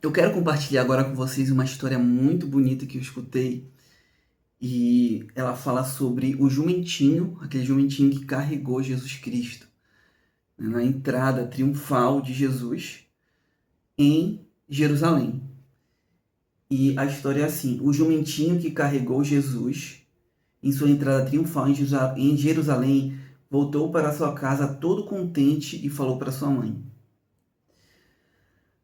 Eu quero compartilhar agora com vocês uma história muito bonita que eu escutei e ela fala sobre o jumentinho, aquele jumentinho que carregou Jesus Cristo, né, na entrada triunfal de Jesus em Jerusalém. E a história é assim: o jumentinho que carregou Jesus em sua entrada triunfal em Jerusalém voltou para sua casa todo contente e falou para sua mãe: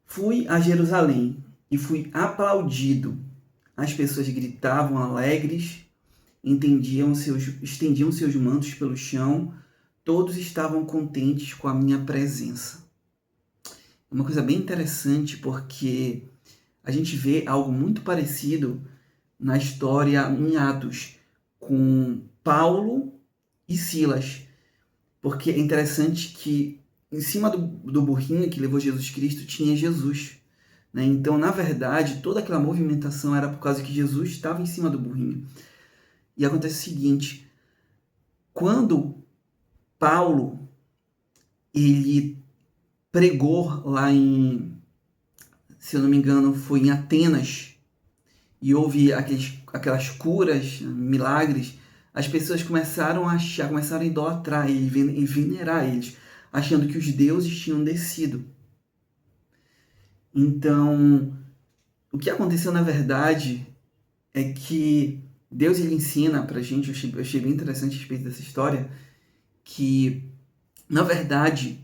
Fui a Jerusalém e fui aplaudido. As pessoas gritavam alegres, estendiam seus mantos pelo chão, todos estavam contentes com a minha presença. É uma coisa bem interessante porque a gente vê algo muito parecido na história em Atos com Paulo e Silas, porque é interessante que em cima do burrinho que levou Jesus Cristo tinha Jesus. Né? Então, na verdade, toda aquela movimentação era por causa que Jesus estava em cima do burrinho. E acontece o seguinte: quando Paulo ele pregou lá em, se eu não me engano, foi em Atenas, e houve aquelas curas, milagres, as pessoas começaram a idolatrar ele e venerar eles, achando que os deuses tinham descido. Então, o que aconteceu na verdade é que Deus ele ensina pra gente, eu achei bem interessante a respeito dessa história, que na verdade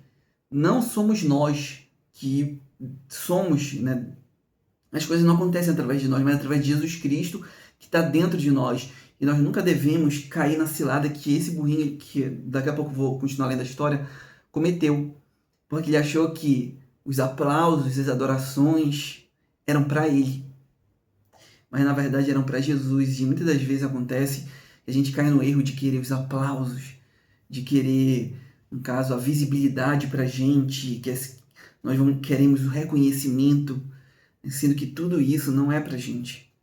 não somos nós que somos, né? As coisas não acontecem através de nós, mas através de Jesus Cristo que está dentro de nós. E nós nunca devemos cair na cilada que esse burrinho, que daqui a pouco vou continuar lendo a história, cometeu. Porque ele achou que os aplausos, as adorações eram para ele. Mas na verdade eram para Jesus. E muitas das vezes acontece que a gente cai no erro de querer os aplausos, de querer, no caso, a visibilidade para a gente, nós queremos o reconhecimento, sendo que tudo isso não é para a gente,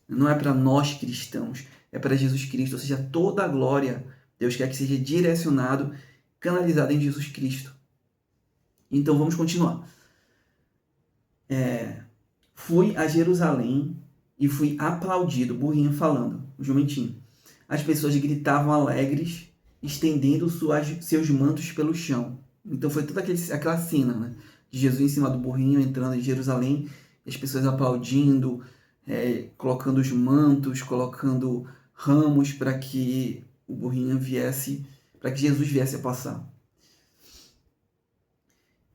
não é para nós cristãos, é para Jesus Cristo, ou seja, toda a glória, Deus quer que seja direcionado, canalizado em Jesus Cristo. Então vamos continuar. Fui a Jerusalém e fui aplaudido, burrinho falando, o jumentinho. As pessoas gritavam alegres, estendendo seus mantos pelo chão. Então foi toda aquela cena, né? De Jesus em cima do burrinho entrando em Jerusalém, as pessoas aplaudindo, colocando os mantos, colocando ramos para que o burrinho viesse, para que Jesus viesse a passar.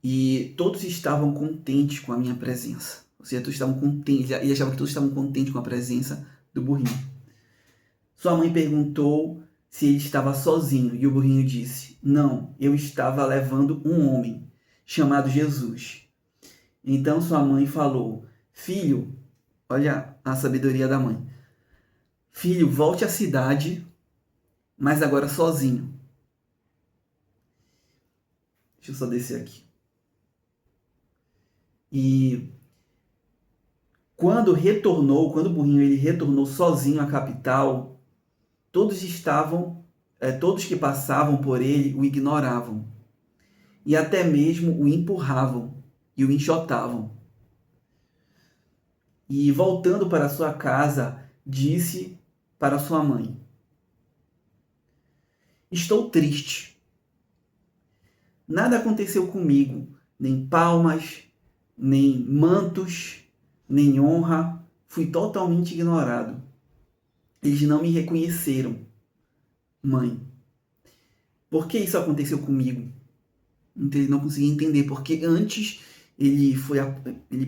E todos estavam contentes com a minha presença. Ou seja, todos estavam contentes, ele achava que todos estavam contentes com a presença do burrinho. Sua mãe perguntou se ele estava sozinho e o burrinho disse: Não, eu estava levando um homem chamado Jesus. Então sua mãe falou: Filho, olha a sabedoria da mãe. Filho, volte à cidade, mas agora sozinho. Deixa eu só descer aqui. E quando o burrinho ele retornou sozinho à capital, todos que passavam por ele o ignoravam e até mesmo o empurravam e o enxotavam. E voltando para sua casa, disse para sua mãe: Estou triste. Nada aconteceu comigo, nem palmas, nem mantos, nem honra. Fui totalmente ignorado. Eles não me reconheceram, mãe. Por que isso aconteceu comigo? Então ele não conseguia entender, porque antes ele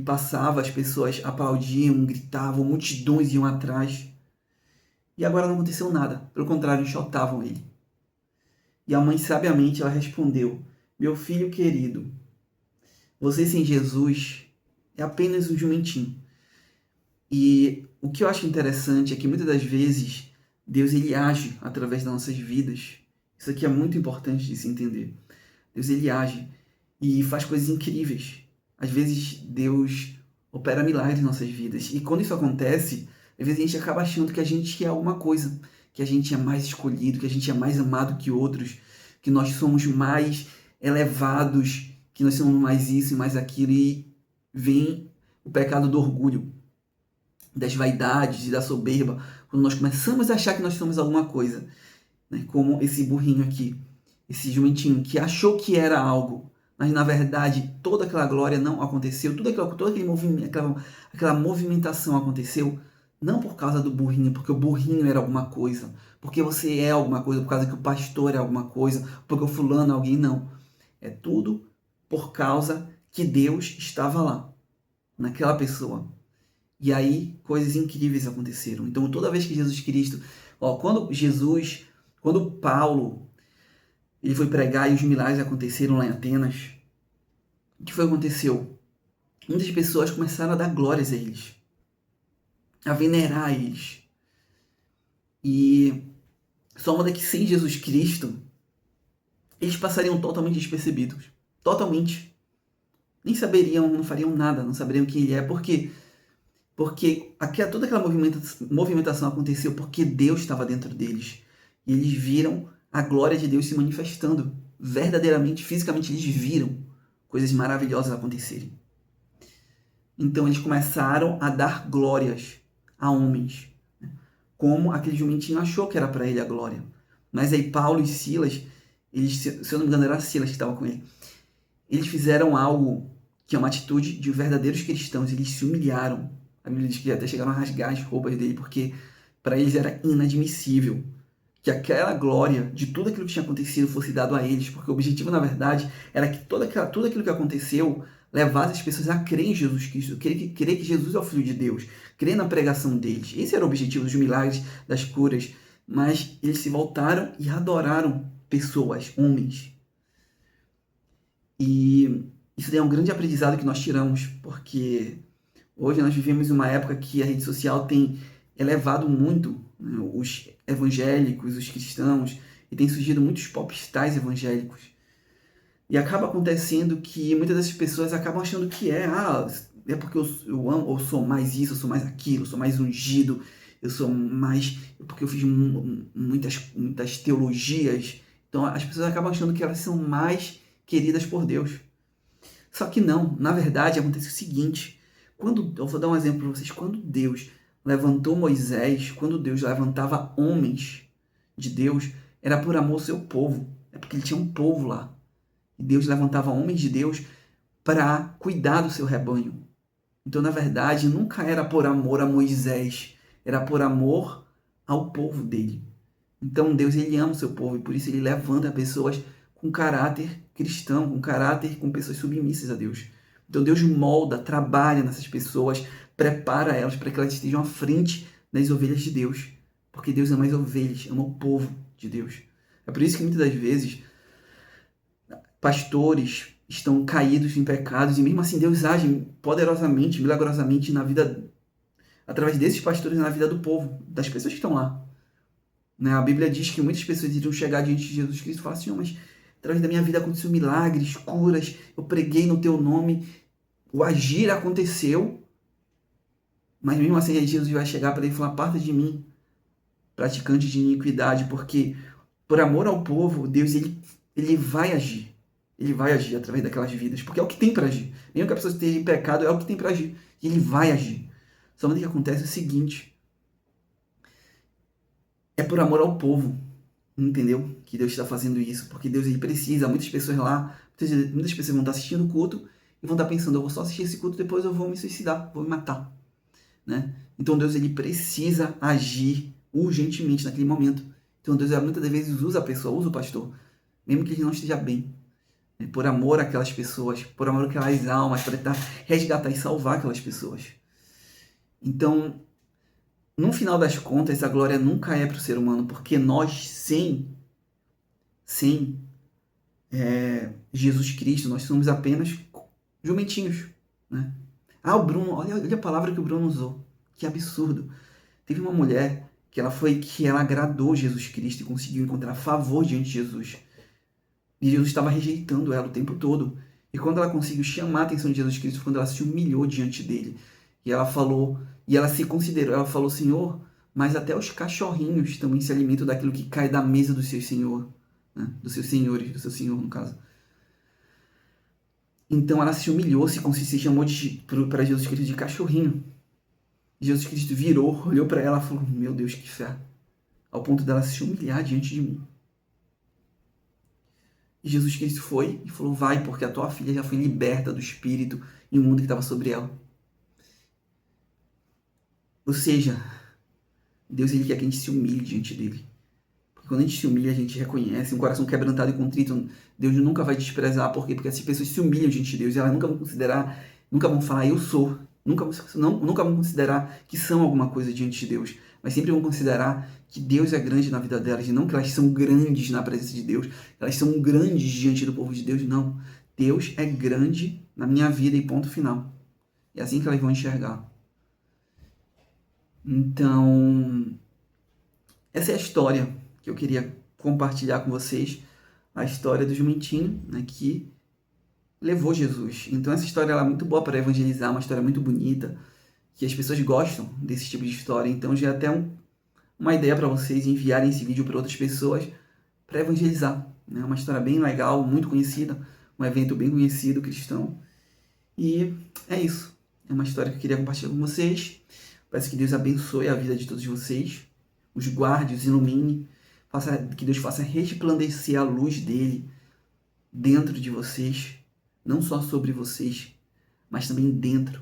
passava, as pessoas aplaudiam, gritavam, multidões iam atrás. E agora não aconteceu nada, pelo contrário, enxotavam ele. E a mãe sabiamente ela respondeu: Meu filho querido, você sem Jesus é apenas um jumentinho. E o que eu acho interessante é que muitas das vezes Deus ele age através das nossas vidas. Isso aqui é muito importante de se entender. Deus ele age e faz coisas incríveis. Às vezes Deus opera milagres em nossas vidas. E quando isso acontece, às vezes a gente acaba achando que a gente é alguma coisa, que a gente é mais escolhido, que a gente é mais amado que outros, que nós somos mais elevados, que nós somos mais isso e mais aquilo. E vem o pecado do orgulho, das vaidades e da soberba, quando nós começamos a achar que nós somos alguma coisa, né? Como esse burrinho aqui, esse jumentinho que achou que era algo, mas na verdade toda aquela glória não aconteceu, todo aquele movimento, aquela movimentação aconteceu não por causa do burrinho, porque o burrinho era alguma coisa, porque você é alguma coisa, por causa que o pastor é alguma coisa, porque o fulano é alguém, não. É tudo por causa que Deus estava lá, naquela pessoa. E aí coisas incríveis aconteceram. Então toda vez que Jesus Cristo, quando Paulo ele foi pregar e os milagres aconteceram lá em Atenas, o que foi que aconteceu? Muitas pessoas começaram a dar glórias a eles, a venerar eles. E só muda que sem Jesus Cristo, eles passariam totalmente despercebidos. Totalmente. Nem saberiam, não fariam nada, não saberiam quem ele é. Por quê? Porque toda aquela movimentação aconteceu porque Deus estava dentro deles. E eles viram a glória de Deus se manifestando. Verdadeiramente, fisicamente, eles viram coisas maravilhosas acontecerem. Então eles começaram a dar glórias a homens, como aquele jumentinho achou que era para ele a glória. Mas aí Paulo e Silas, eles, se eu não me engano era Silas que estava com ele, eles fizeram algo que é uma atitude de verdadeiros cristãos, eles se humilharam. A Bíblia diz que até chegaram a rasgar as roupas dele, porque para eles era inadmissível que aquela glória de tudo aquilo que tinha acontecido fosse dado a eles, porque o objetivo, na verdade, era que tudo aquilo que aconteceu levasse as pessoas a crer em Jesus Cristo, crer que Jesus é o Filho de Deus, crer na pregação deles. Esse era o objetivo dos milagres, das curas, mas eles se voltaram e adoraram pessoas, homens. E isso é um grande aprendizado que nós tiramos, porque hoje nós vivemos uma época que a rede social tem elevado muito, né, os evangélicos, os cristãos, e tem surgido muitos popstars evangélicos. E acaba acontecendo que muitas dessas pessoas acabam achando que é porque eu amo, eu sou mais isso, eu sou mais aquilo, eu sou mais ungido, eu sou mais, porque eu fiz muitas teologias. Então as pessoas acabam achando que elas são mais queridas por Deus. Só que não, na verdade acontece o seguinte, eu vou dar um exemplo para vocês, quando Deus levantou Moisés, quando Deus levantava homens de Deus, era por amor ao seu povo, é porque ele tinha um povo lá. E Deus levantava homens de Deus para cuidar do seu rebanho. Então, na verdade, nunca era por amor a Moisés, era por amor ao povo dele. Então, Deus ele ama o seu povo e por isso ele levanta pessoas com caráter cristão, com pessoas submissas a Deus. Então, Deus molda, trabalha nessas pessoas, prepara elas para que elas estejam à frente das ovelhas de Deus. Porque Deus ama as ovelhas, ama o povo de Deus. É por isso que muitas das vezes pastores estão caídos em pecados e mesmo assim Deus age poderosamente, milagrosamente na vida, através desses pastores na vida do povo, das pessoas que estão lá. Né? A Bíblia diz que muitas pessoas iriam chegar diante de Jesus Cristo e falar assim, mas através da minha vida aconteceu milagres, curas, eu preguei no teu nome, o agir aconteceu, mas mesmo assim Jesus vai chegar para ele e falar, aparta de mim, praticante de iniquidade, porque por amor ao povo, Deus ele vai agir. Ele vai agir através daquelas vidas, porque é o que tem para agir. Mesmo que a pessoa esteja em pecado, é o que tem para agir. E ele vai agir. Somente o que acontece é o seguinte, é por amor ao povo, entendeu? Que Deus está fazendo isso, porque Deus ele precisa, muitas pessoas lá, muitas pessoas vão estar assistindo o culto e vão estar pensando, eu vou só assistir esse culto, depois eu vou me suicidar, vou me matar, né? Então Deus ele precisa agir urgentemente naquele momento. Então Deus muitas das vezes usa a pessoa, usa o pastor, mesmo que ele não esteja bem, né? Por amor àquelas pessoas, por amor àquelas almas, para tentar resgatar e salvar aquelas pessoas. Então, no final das contas, a glória nunca é para o ser humano, porque nós, sem Jesus Cristo, nós somos apenas jumentinhos, né? O Bruno, olha a palavra que o Bruno usou, que absurdo. Teve uma mulher que ela agradou Jesus Cristo e conseguiu encontrar favor diante de Jesus. E Jesus estava rejeitando ela o tempo todo. E quando ela conseguiu chamar a atenção de Jesus Cristo, quando ela se humilhou diante dele, e ela falou, e ela se considerou, ela falou, Senhor, mas até os cachorrinhos também se alimentam daquilo que cai da mesa do seu Senhor, né? Dos seus senhores, do seu Senhor, no caso. Então ela se humilhou, se chamou para Jesus Cristo de cachorrinho. Jesus Cristo virou, olhou para ela e falou: meu Deus, que fé. Ao ponto dela se humilhar diante de mim. E Jesus Cristo foi e falou: vai, porque a tua filha já foi liberta do espírito imundo que estava sobre ela. Ou seja, Deus ele quer que a gente se humilhe diante dele. Porque quando a gente se humilha, a gente reconhece um coração quebrantado e contrito. Deus nunca vai desprezar. Por quê? Porque essas pessoas se humilham diante de Deus e elas nunca vão considerar, nunca vão falar eu sou. Nunca vão considerar que são alguma coisa diante de Deus. Mas sempre vão considerar que Deus é grande na vida delas. E não que elas são grandes na presença de Deus. Elas são grandes diante do povo de Deus. Não. Deus é grande na minha vida e ponto final. É assim que elas vão enxergar. Então, essa é a história que eu queria compartilhar com vocês. A história do jumentinho, né, que levou Jesus. Então essa história ela é muito boa para evangelizar, uma história muito bonita, que as pessoas gostam desse tipo de história. Então já é até uma ideia para vocês enviarem esse vídeo para outras pessoas para evangelizar. É uma história bem legal, muito conhecida, um evento bem conhecido cristão. E é isso. É uma história que eu queria compartilhar com vocês. Peço que Deus abençoe a vida de todos vocês, os guarde, os ilumine, que Deus faça resplandecer a luz dele dentro de vocês, não só sobre vocês, mas também dentro,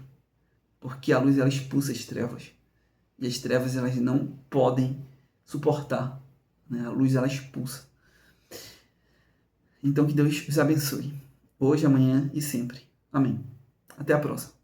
porque a luz ela expulsa as trevas e as trevas elas não podem suportar, né? A luz ela expulsa. Então que Deus os abençoe, hoje, amanhã e sempre. Amém. Até a próxima.